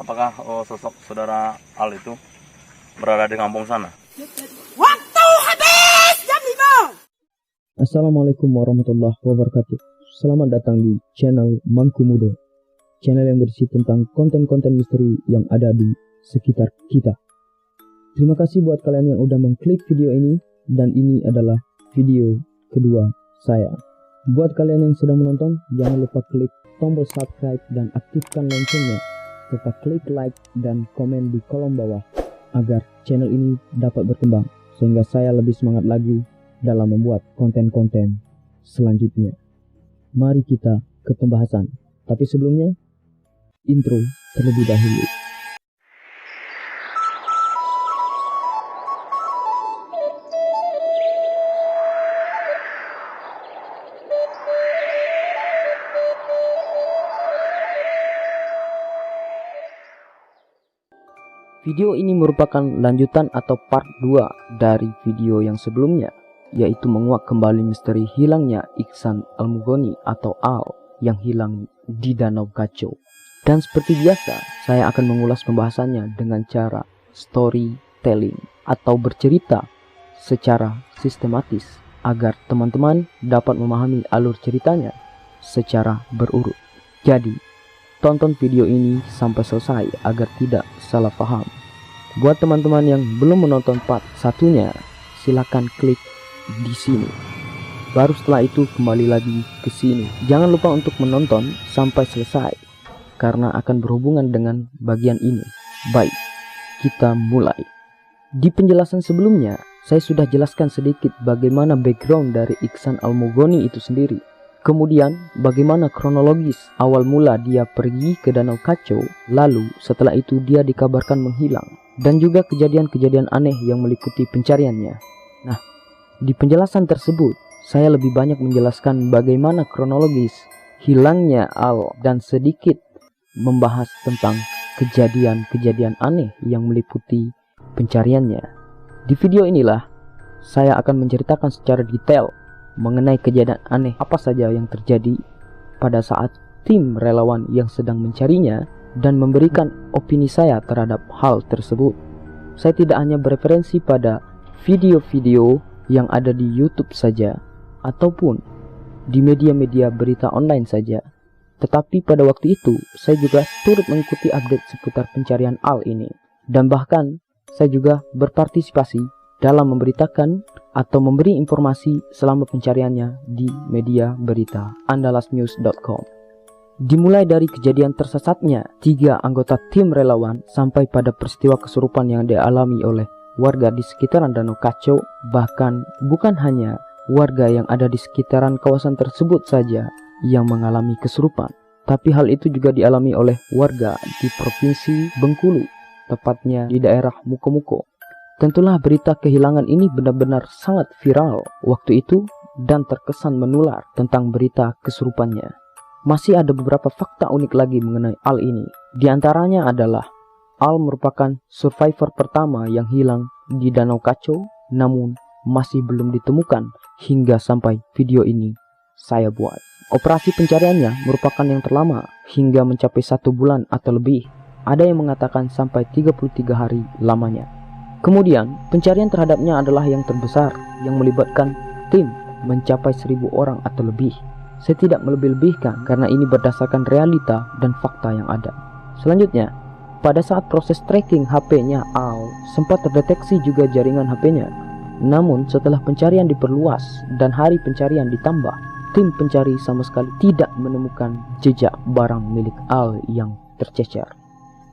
apakah sosok saudara Al itu berada di kampung sana? Waktu habis jam 5. Assalamualaikum warahmatullahi wabarakatuh. Selamat datang di channel Mangku Mudo, channel yang berisi tentang konten-konten misteri yang ada di sekitar kita. Terima kasih buat kalian yang udah mengklik video ini, dan ini adalah video kedua saya. Buat kalian yang sedang menonton, jangan lupa klik tombol subscribe dan aktifkan loncengnya, serta klik like dan komen di kolom bawah agar channel ini dapat berkembang sehingga saya lebih semangat lagi dalam membuat konten-konten selanjutnya. Mari kita ke pembahasan, tapi sebelumnya intro terlebih dahulu. Video ini merupakan lanjutan atau part 2 dari video yang sebelumnya, yaitu menguak kembali misteri hilangnya Ihsan Al-Mughani atau Al yang hilang di Danau Kacau. Dan seperti biasa, saya akan mengulas pembahasannya dengan cara storytelling atau bercerita secara sistematis agar teman-teman dapat memahami alur ceritanya secara berurut. Jadi, tonton video ini sampai selesai agar tidak salah paham. Buat teman-teman yang belum menonton part satunya, silakan klik di sini. Baru setelah itu kembali lagi ke sini. Jangan lupa untuk menonton sampai selesai karena akan berhubungan dengan bagian ini. Baik, kita mulai. Di penjelasan sebelumnya, saya sudah jelaskan sedikit bagaimana background dari Ihsan Al-Mughani itu sendiri. Kemudian bagaimana kronologis awal mula dia pergi ke Danau Kacau, lalu setelah itu dia dikabarkan menghilang, dan juga kejadian-kejadian aneh yang meliputi pencariannya. Nah, di penjelasan tersebut saya lebih banyak menjelaskan bagaimana kronologis hilangnya Al dan sedikit membahas tentang kejadian-kejadian aneh yang meliputi pencariannya. Di video inilah saya akan menceritakan secara detail mengenai kejadian aneh apa saja yang terjadi pada saat tim relawan yang sedang mencarinya dan memberikan opini saya terhadap hal tersebut. Saya tidak hanya bereferensi pada video-video yang ada di YouTube saja ataupun di media-media berita online saja, tetapi pada waktu itu saya juga turut mengikuti update seputar pencarian Al ini, dan bahkan saya juga berpartisipasi dalam memberitakan atau memberi informasi selama pencariannya di media berita andalasnews.com. Dimulai dari kejadian tersesatnya 3 anggota tim relawan sampai pada peristiwa kesurupan yang dialami oleh warga di sekitaran Danau Kacau. Bahkan bukan hanya warga yang ada di sekitaran kawasan tersebut saja yang mengalami kesurupan, tapi hal itu juga dialami oleh warga di Provinsi Bengkulu, tepatnya di daerah Mukomuko. Tentulah berita kehilangan ini benar-benar sangat viral waktu itu dan terkesan menular tentang berita kesurupannya. Masih ada beberapa fakta unik lagi mengenai Al ini. Di antaranya adalah Al merupakan survivor pertama yang hilang di Danau Kacau, namun masih belum ditemukan hingga sampai video ini saya buat. Operasi pencariannya merupakan yang terlama hingga mencapai 1 bulan atau lebih. Ada yang mengatakan sampai 33 hari lamanya. Kemudian, pencarian terhadapnya adalah yang terbesar yang melibatkan tim mencapai 1000 orang atau lebih. Saya tidak melebih-lebihkan karena ini berdasarkan realita dan fakta yang ada. Selanjutnya, pada saat proses tracking HP-nya Al, sempat terdeteksi juga jaringan HP-nya. Namun, setelah pencarian diperluas dan hari pencarian ditambah, tim pencari sama sekali tidak menemukan jejak barang milik Al yang tercecer.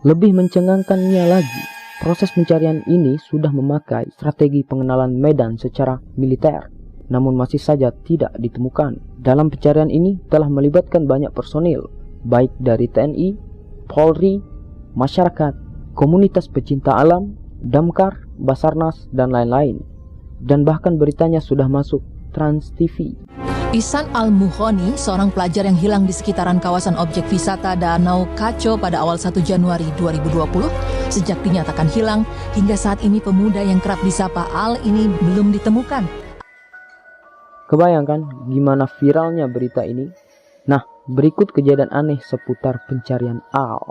Lebih mencengangkannya lagi, proses pencarian ini sudah memakai strategi pengenalan medan secara militer, namun masih saja tidak ditemukan. Dalam pencarian ini telah melibatkan banyak personil, baik dari TNI, Polri, masyarakat, komunitas pecinta alam, Damkar, Basarnas, dan lain-lain. Dan bahkan beritanya sudah masuk Trans TV. Ihsan Al-Mughani, seorang pelajar yang hilang di sekitaran kawasan objek wisata Danau Kacau pada awal 1 Januari 2020, sejak dinyatakan hilang, hingga saat ini pemuda yang kerap disapa Al ini belum ditemukan. Kebayangkan gimana viralnya berita ini? Nah, berikut kejadian aneh seputar pencarian Al.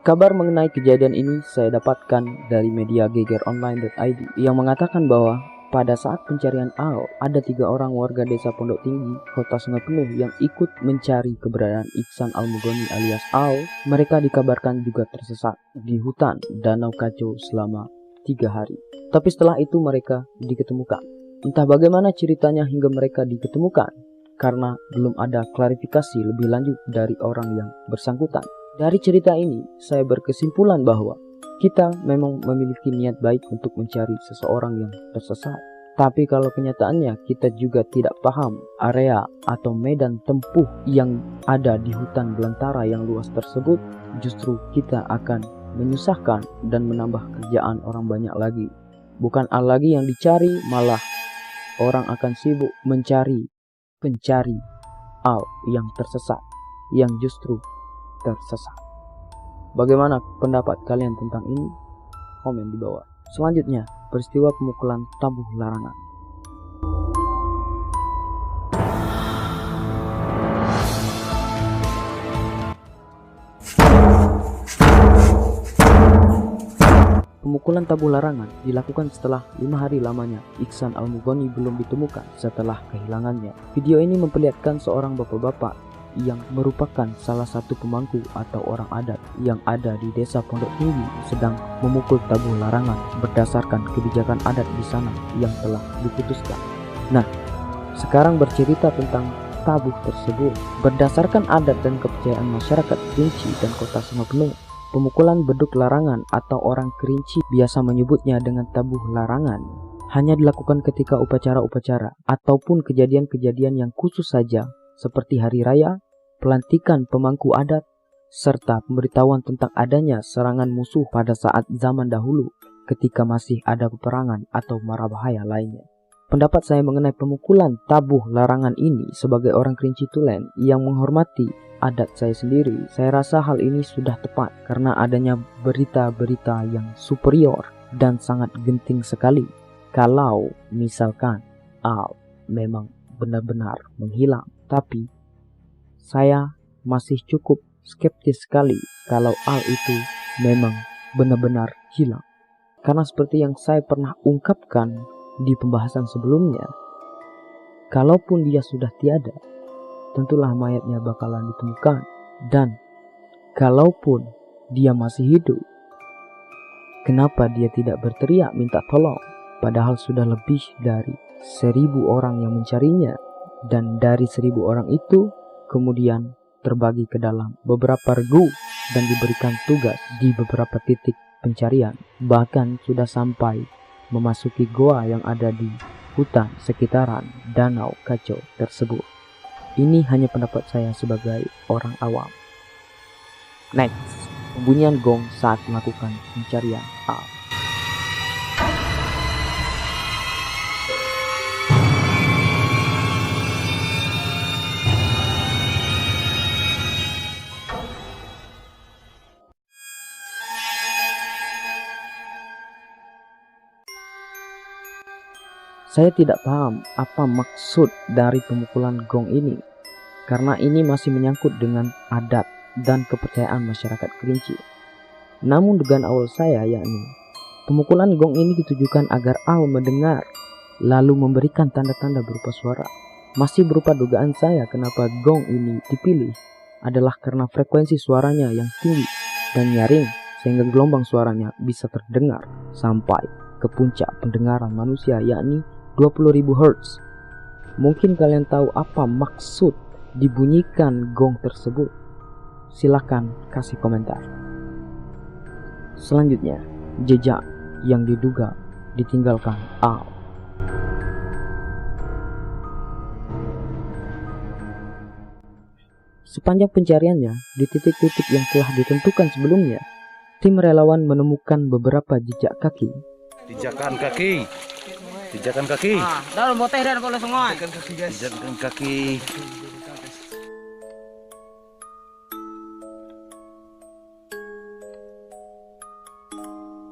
Kabar mengenai kejadian ini saya dapatkan dari media gegeronline.id yang mengatakan bahwa pada saat pencarian Al, ada 3 orang warga desa Pondok Tinggi, Kota Sungai Penuh yang ikut mencari keberadaan Iksan Al-Mughoni alias Al. Mereka dikabarkan juga tersesat di hutan Danau Kaco selama 3 hari. Tapi setelah itu mereka diketemukan. Entah bagaimana ceritanya hingga mereka diketemukan, karena belum ada klarifikasi lebih lanjut dari orang yang bersangkutan. Dari cerita ini, saya berkesimpulan bahwa kita memang memiliki niat baik untuk mencari seseorang yang tersesat. Tapi kalau kenyataannya kita juga tidak paham area atau medan tempuh yang ada di hutan belantara yang luas tersebut, justru kita akan menyusahkan dan menambah kerjaan orang banyak lagi. Bukan Al lagi yang dicari, malah orang akan sibuk mencari pencari Al yang tersesat, yang justru tersesat. Bagaimana pendapat kalian tentang ini? Komen di bawah. Selanjutnya, peristiwa pemukulan tabuh larangan. Pemukulan tabuh larangan dilakukan setelah 5 hari lamanya Iksan Al-Mughoni belum ditemukan setelah kehilangannya. Video ini memperlihatkan seorang bapak-bapak yang merupakan salah satu pemangku atau orang adat yang ada di desa Pondok Tinggi sedang memukul tabuh larangan berdasarkan kebijakan adat di sana yang telah diputuskan. Nah, sekarang bercerita tentang tabuh tersebut. Berdasarkan adat dan kepercayaan masyarakat Kerinci dan Kota Sungai Penuh, pemukulan beduk larangan atau orang Kerinci biasa menyebutnya dengan tabuh larangan hanya dilakukan ketika upacara-upacara ataupun kejadian-kejadian yang khusus saja, seperti hari raya, pelantikan pemangku adat, serta pemberitahuan tentang adanya serangan musuh pada saat zaman dahulu ketika masih ada peperangan atau mara bahaya lainnya. Pendapat saya mengenai pemukulan tabuh larangan ini sebagai orang Kerinci Tulen yang menghormati adat saya sendiri, saya rasa hal ini sudah tepat karena adanya berita-berita yang superior dan sangat genting sekali. Kalau misalkan Al memang benar-benar menghilang, tapi saya masih cukup skeptis sekali kalau Al itu memang benar-benar hilang. Karena seperti yang saya pernah ungkapkan di pembahasan sebelumnya, kalaupun dia sudah tiada, tentulah mayatnya bakalan ditemukan. Dan kalaupun dia masih hidup, kenapa dia tidak berteriak minta tolong? Padahal sudah lebih dari 1000 orang yang mencarinya. Dan dari 1000 orang itu kemudian terbagi ke dalam beberapa regu dan diberikan tugas di beberapa titik pencarian. Bahkan sudah sampai memasuki goa yang ada di hutan sekitaran Danau Kaco tersebut. Ini hanya pendapat saya sebagai orang awam. Next, pembunyian gong saat melakukan pencarian Al. Saya tidak paham apa maksud dari pemukulan gong ini, karena ini masih menyangkut dengan adat dan kepercayaan masyarakat Kerinci. Namun dugaan awal saya yakni, pemukulan gong ini ditujukan agar Al mendengar, lalu memberikan tanda-tanda berupa suara. Masih berupa dugaan saya kenapa gong ini dipilih adalah karena frekuensi suaranya yang tinggi dan nyaring, sehingga gelombang suaranya bisa terdengar sampai ke puncak pendengaran manusia yakni 20.000 Hz. Mungkin kalian tahu apa maksud dibunyikan gong tersebut? Silahkan kasih komentar. Selanjutnya, jejak yang diduga ditinggalkan Al. Sepanjang pencariannya di titik-titik yang telah ditentukan sebelumnya, tim relawan menemukan beberapa jejak kaki. Pijakan kaki. Pijakan kaki. Dalam boteh dan boleh semua. Pijakan kaki.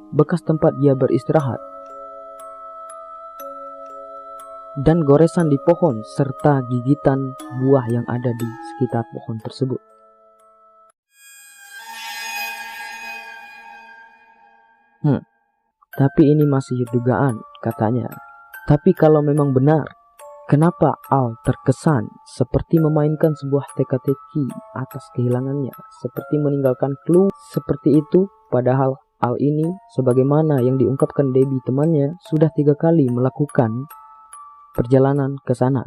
Bekas tempat dia beristirahat dan goresan di pohon serta gigitan buah yang ada di sekitar pohon tersebut. Tapi ini masih dugaan, katanya. Tapi kalau memang benar, kenapa Al terkesan seperti memainkan sebuah teka-teki atas kehilangannya, seperti meninggalkan clue seperti itu, padahal Al ini, sebagaimana yang diungkapkan Debbie temannya, sudah 3 kali melakukan perjalanan ke sana.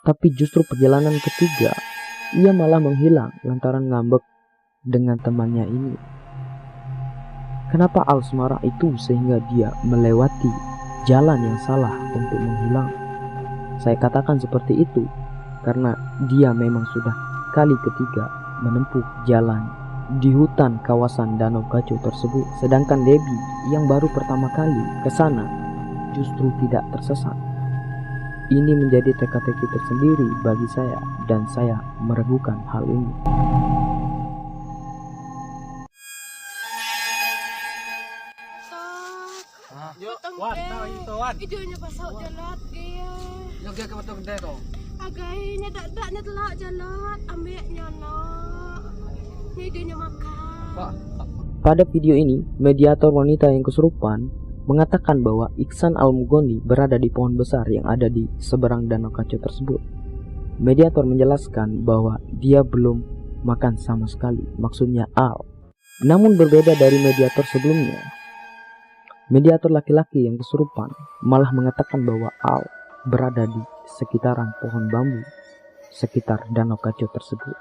Tapi justru perjalanan ketiga, ia malah menghilang lantaran ngambek dengan temannya ini. Kenapa Al semarah itu sehingga dia melewati jalan yang salah untuk menghilang? Saya katakan seperti itu karena dia memang sudah kali ketiga menempuh jalan di hutan kawasan Danau Kaco tersebut. Sedangkan Debbie yang baru pertama kali ke sana justru tidak tersesat. Ini menjadi teka-teki tersendiri bagi saya dan saya meragukan hal ini. Videonya pasal jalan dia. Yoga ke betul gede tu. Agaknya dak telak jalan, ambilnya nak. Videonya makan. Pada video ini, mediator wanita yang kesurupan mengatakan bahwa Iksan Al-Mughoni berada di pohon besar yang ada di seberang Danau Kaco tersebut. Mediator menjelaskan bahwa dia belum makan sama sekali, maksudnya Al. Namun berbeda dari mediator sebelumnya, mediator laki-laki yang kesurupan malah mengatakan bahwa Al berada di sekitaran pohon bambu sekitar Danau Kaco tersebut.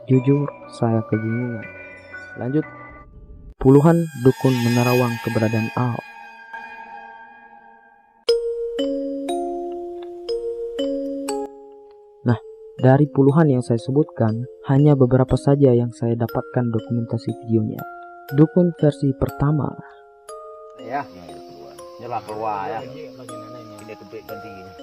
Jujur, saya kebingungan. Lanjut. Puluhan dukun menerawang keberadaan Al. Nah, dari puluhan yang saya sebutkan, hanya beberapa saja yang saya dapatkan dokumentasi videonya. Dukun versi pertama. Ya, nyala keluar ya. Ini tebik ganti ini.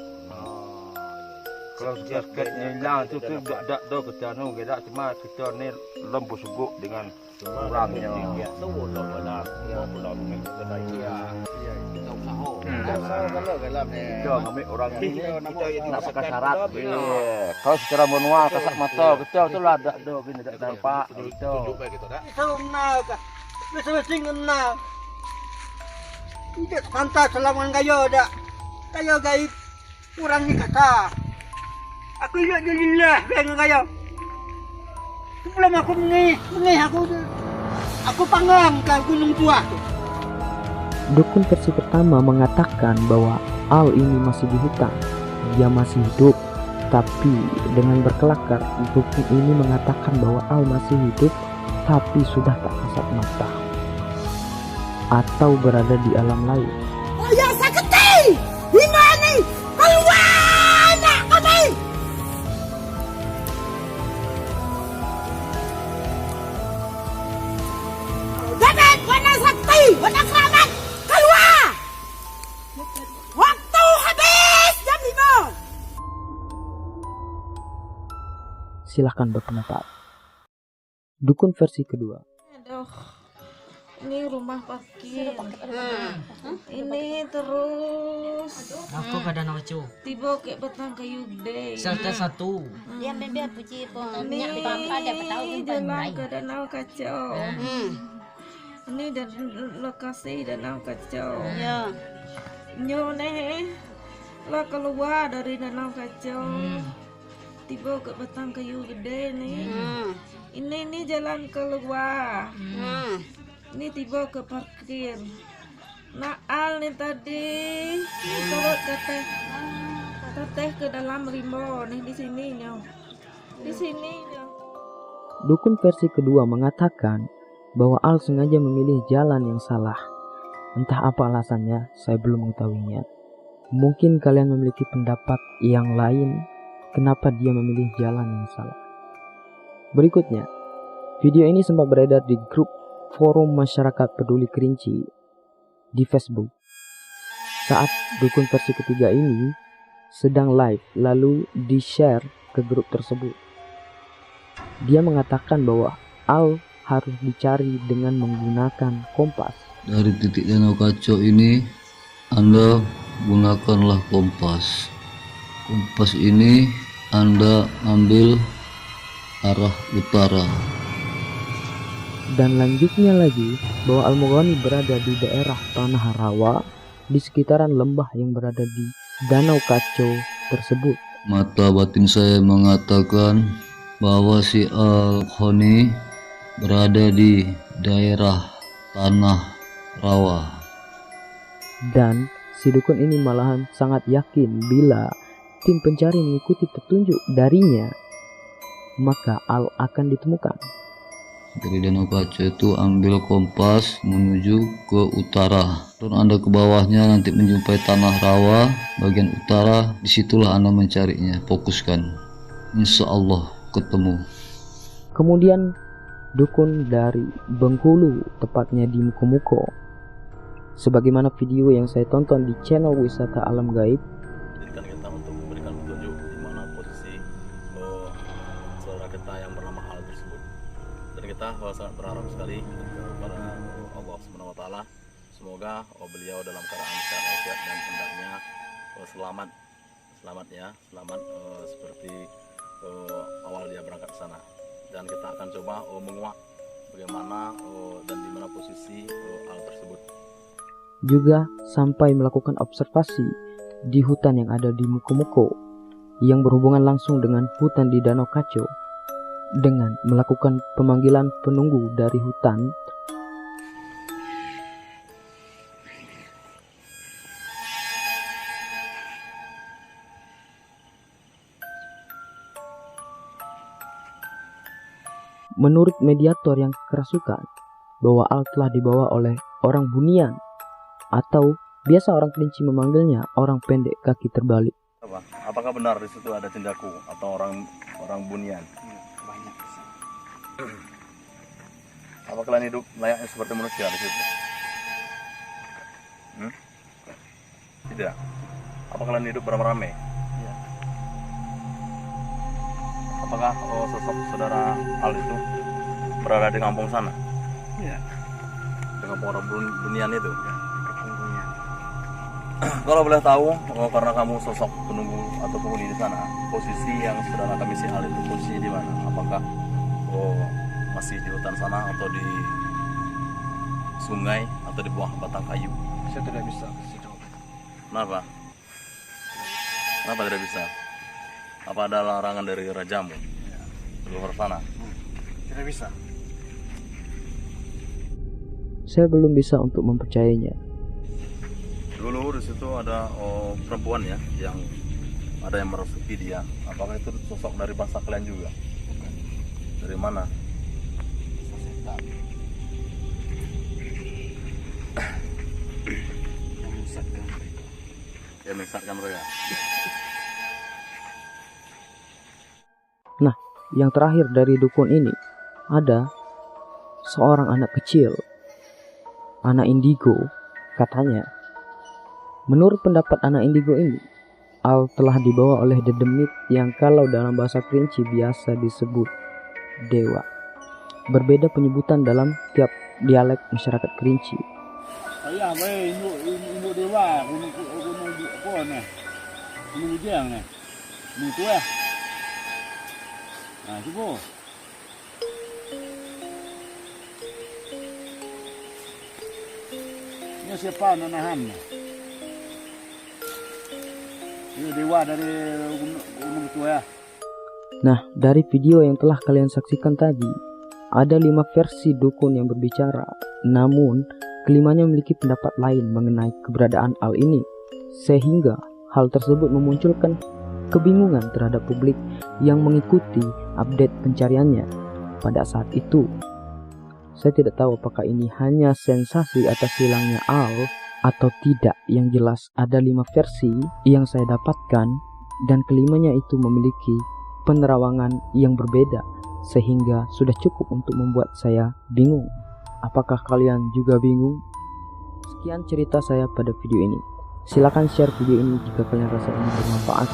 Kalau jaketnya hilang itu tidak ada kita nu kita cuma kita ni lembu subuk dengan kurangnya. Kita ambil orang ini kita nak pakai syarat. Kalau secara manual kasat mata kita tu lah ada gini tak nampak kita. Senang ke? Mesti senang. Ini pantas selawan kayo dak. Kayo gaib kurang ni kata. Aku alhamdulillah dengan kayo. Sebelum aku mengih aku panggang ke Gunung Buah. Dukun versi pertama mengatakan bahwa Al ini masih di hutan. Dia masih hidup. Tapi dengan berkelakar, dukun ini mengatakan bahwa Al masih hidup tapi sudah tak kasat mata atau berada di alam lain. Oh ya sakiti! Gimana? Keluar nak kami! Dapat warna sakti, warna keramat, keluar! Waktu habis jam 5. Silahkan berpendapat. Dukun versi kedua. Aduh, ini rumah parkir. Ini terus. Aku ke Danau Kaco. Tiba ke batang kayu gede. Serta satu. Dia biar puji pun Ini nyak bapa dia tahu jalan ke Danau Kaco. Ini dari lokasi Danau Kaco. Ya. Nyo nih, lah keluar dari Danau Kaco. Tiba ke batang kayu gede nih. Ini jalan keluar. Ini tiba ke parkir. Naal nih tadi turut teteh ke dalam rimbo nih di sini nyo. Di sini nyo. Dukun versi kedua mengatakan bahwa Al sengaja memilih jalan yang salah. Entah apa alasannya, saya belum mengetahuinya. Mungkin kalian memiliki pendapat yang lain kenapa dia memilih jalan yang salah. Berikutnya, video ini sempat beredar di grup forum masyarakat peduli Kerinci di Facebook. Saat dukun versi ketiga ini sedang live lalu di-share ke grup tersebut. Dia mengatakan bahwa Al harus dicari dengan menggunakan kompas. Dari titik Danau Kacau ini Anda gunakanlah kompas. Kompas ini Anda ambil arah utara. Dan lanjutnya lagi bahwa Al-Mughani berada di daerah Tanah Rawa di sekitaran lembah yang berada di Danau Kacau tersebut. Mata batin saya mengatakan bahwa si Al-Mughani berada di daerah Tanah Rawa. Dan si dukun ini malahan sangat yakin bila tim pencari mengikuti petunjuk darinya, maka Al akan ditemukan. Dari Danau Kacau itu ambil kompas menuju ke utara. Turun Anda ke bawahnya nanti menjumpai Tanah Rawa bagian utara. Disitulah Anda mencarinya. Fokuskan. Insya Allah ketemu. Kemudian dukun dari Bengkulu, tepatnya di Mukomuko, sebagaimana video yang saya tonton di channel Wisata Alam Gaib, jadikan kita untuk memberikan petunjuk di mana posisi saudara kita yang bernama Al tersebut. Dan kita sangat berharap sekali kepada Allah Subhanahu wa taala, semoga beliau dalam keadaan sehat walafiat dan hendaknya selamat seperti awal dia berangkat ke sana. Dan kita akan coba menguak bagaimana dan di mana posisi Al tersebut. juga sampai melakukan observasi di hutan yang ada di Mukomuko yang berhubungan langsung dengan hutan di Danau Kacau dengan melakukan pemanggilan penunggu dari hutan menurut mediator yang kerasukan bahwa Al telah dibawa oleh orang Bunian atau biasa orang Kerinci memanggilnya orang pendek kaki terbalik. Apakah benar di situ ada cendaku atau orang Bunian? Banyak. Apa kalian hidup layaknya seperti manusia di situ? Tidak. Apa kalian hidup beramai-ramai? Iya. Apakah sosok saudara Al itu berada di kampung sana? Iya. Di kampung orang Bunian itu? Kampung Bunian. Kalau boleh tahu, karena kamu sosok penunggu atau penghuni di sana, posisi yang saudara kami si Al itu posisinya di mana? Apakah masih di hutan sana atau di sungai atau di bawah batang kayu? Saya tidak bisa ke situ. Kenapa? Kenapa tidak bisa? Apa ada larangan dari rajamu? Di luar sana? Tidak bisa. Saya belum bisa untuk mempercayainya. Dulu di situ ada perempuan ya, yang ada yang merasuki dia. Apakah itu sosok dari bangsa kalian juga? Bukan. Dari mana? Setan. Menyesatkan mereka. Ya, menyesatkan mereka. Nah, yang terakhir dari dukun ini ada seorang anak kecil, anak indigo katanya. Menurut pendapat anak indigo ini, Al telah dibawa oleh dedemit yang kalau dalam bahasa Kerinci biasa disebut dewa. Berbeda penyebutan dalam tiap dialek masyarakat Kerinci. Ayah, induk dewa, gunung apa nih? Gunung Bujang nih. Ini tu ya. Nah, cuba. Ini siapa nanahan? Ini dewa dari gunung itu ya. Nah, dari video yang telah kalian saksikan tadi, ada 5 versi dukun yang berbicara. Namun, kelimanya memiliki pendapat lain mengenai keberadaan Al ini. Sehingga hal tersebut memunculkan kebingungan terhadap publik yang mengikuti update pencariannya pada saat itu. Saya tidak tahu apakah ini hanya sensasi atas hilangnya Al atau tidak. Yang jelas ada 5 versi yang saya dapatkan dan kelimanya itu memiliki penerawangan yang berbeda sehingga sudah cukup untuk membuat saya bingung. Apakah kalian juga bingung? Sekian cerita saya pada video ini. Silakan share video ini jika kalian rasa ini bermanfaat.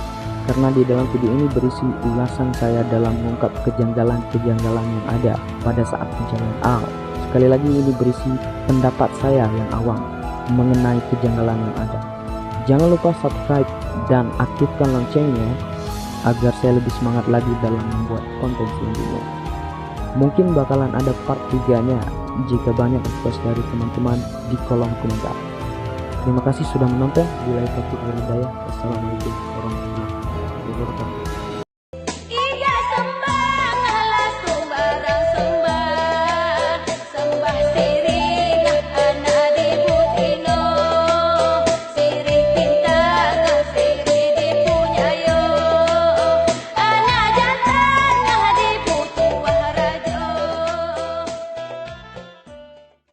karena di dalam video ini berisi ulasan saya dalam mengungkap kejanggalan-kejanggalan yang ada pada saat pencarian Al. Sekali lagi ini berisi pendapat saya yang awam mengenai kejanggalan yang ada. Jangan lupa subscribe dan aktifkan loncengnya agar saya lebih semangat lagi dalam membuat konten selanjutnya. Mungkin bakalan ada part 3-nya jika banyak request dari teman-teman di kolom komentar. Terima kasih sudah menonton. Wassalamualaikum warahmatullahi wabarakatuh.